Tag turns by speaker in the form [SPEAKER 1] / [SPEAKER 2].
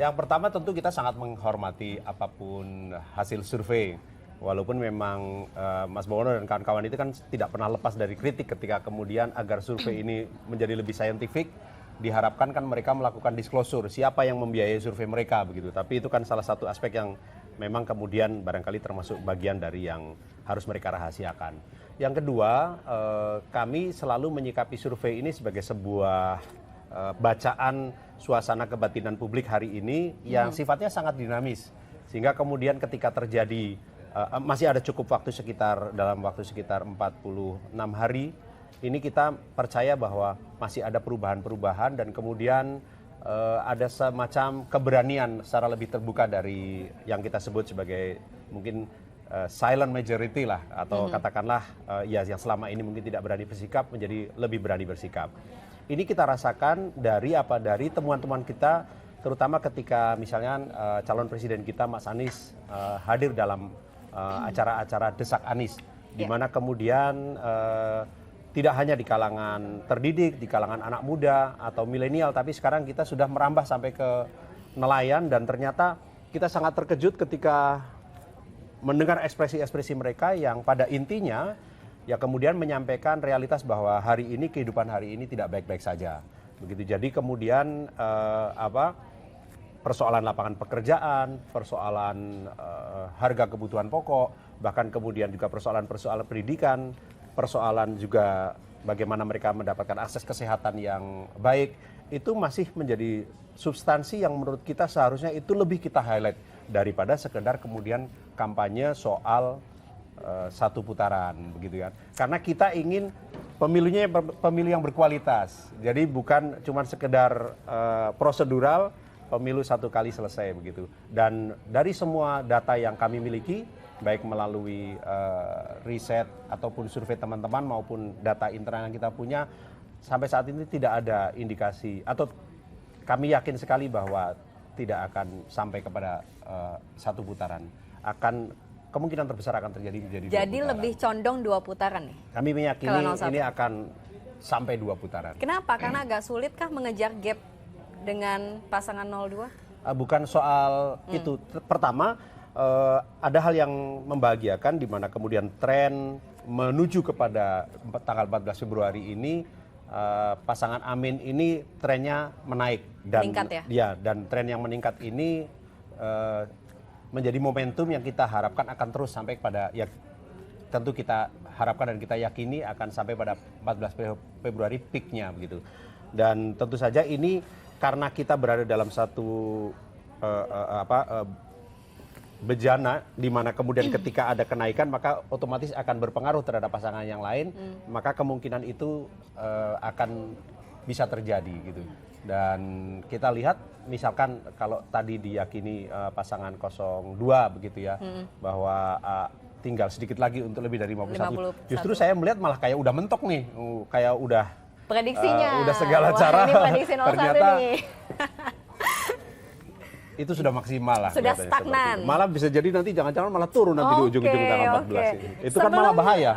[SPEAKER 1] Yang pertama tentu kita sangat menghormati apapun hasil survei. Walaupun memang Mas Bawono dan kawan-kawan itu kan tidak pernah lepas dari kritik ketika kemudian agar survei ini menjadi lebih saintifik, diharapkan kan mereka melakukan disclosure siapa yang membiayai survei mereka begitu. Tapi itu kan salah satu aspek yang memang kemudian barangkali termasuk bagian dari yang harus mereka rahasiakan. Yang kedua, kami selalu menyikapi survei ini sebagai sebuah bacaan suasana kebatinan publik hari ini yang sifatnya sangat dinamis. Sehingga kemudian ketika terjadi masih ada cukup waktu dalam waktu sekitar 46 hari, ini kita percaya bahwa masih ada perubahan-perubahan dan kemudian ada semacam keberanian secara lebih terbuka dari yang kita sebut sebagai mungkin silent majority lah, atau katakanlah ya yang selama ini mungkin tidak berani bersikap menjadi lebih berani bersikap. Ini kita rasakan dari temuan-temuan kita, terutama ketika misalnya calon presiden kita Mas Anies hadir dalam acara-acara Desak Anies, di mana kemudian tidak hanya di kalangan terdidik, di kalangan anak muda atau milenial, tapi sekarang kita sudah merambah sampai ke nelayan, dan ternyata kita sangat terkejut ketika mendengar ekspresi-ekspresi mereka yang pada intinya ya kemudian menyampaikan realitas bahwa kehidupan hari ini tidak baik-baik saja. Begitu. Jadi kemudian persoalan lapangan pekerjaan, persoalan harga kebutuhan pokok, bahkan kemudian juga persoalan-persoalan pendidikan, persoalan juga bagaimana mereka mendapatkan akses kesehatan yang baik, itu masih menjadi substansi yang menurut kita seharusnya itu lebih kita highlight daripada sekedar kemudian kampanye soal satu putaran, begitu kan. Karena kita ingin pemilu yang berkualitas. Jadi bukan cuma sekedar prosedural, pemilu satu kali selesai begitu. Dan dari semua data yang kami miliki, baik melalui riset ataupun survei teman-teman maupun data internal yang kita punya, sampai saat ini tidak ada indikasi, atau kami yakin sekali bahwa tidak akan sampai kepada satu putaran. Kemungkinan terbesar akan terjadi menjadi dua putaran.
[SPEAKER 2] Jadi lebih condong 2 putaran nih?
[SPEAKER 1] Kami meyakini ini akan sampai 2 putaran.
[SPEAKER 2] Kenapa? Karena agak sulit kah mengejar gap dengan pasangan 02?
[SPEAKER 1] Bukan soal itu. Pertama, ada hal yang membahagiakan di mana kemudian tren menuju kepada tanggal 14 Februari ini, pasangan Amin ini trennya menaik dan
[SPEAKER 2] meningkat ya?
[SPEAKER 1] Dan tren yang meningkat ini menjadi momentum yang kita harapkan akan terus sampai pada, ya tentu kita harapkan dan kita yakini akan sampai pada 14 Februari peaknya begitu. Dan tentu saja ini karena kita berada dalam satu bejana di mana kemudian ketika ada kenaikan maka otomatis akan berpengaruh terhadap pasangan yang lain, maka kemungkinan itu akan bisa terjadi gitu. Dan kita lihat misalkan kalau tadi diyakini pasangan 02 begitu ya, bahwa tinggal sedikit lagi untuk lebih dari 51. Justru saya melihat malah kayak udah mentok nih, kayak udah
[SPEAKER 2] prediksinya.
[SPEAKER 1] Udah segala
[SPEAKER 2] Wah,
[SPEAKER 1] cara
[SPEAKER 2] ini prediksi 01
[SPEAKER 1] ternyata
[SPEAKER 2] nih.
[SPEAKER 1] itu sudah maksimal lah.
[SPEAKER 2] Sudah stagnan.
[SPEAKER 1] Malah bisa jadi nanti jangan-jangan malah turun nanti di ujung-ujung tanggal 14 ini. Itu kan malah bahaya.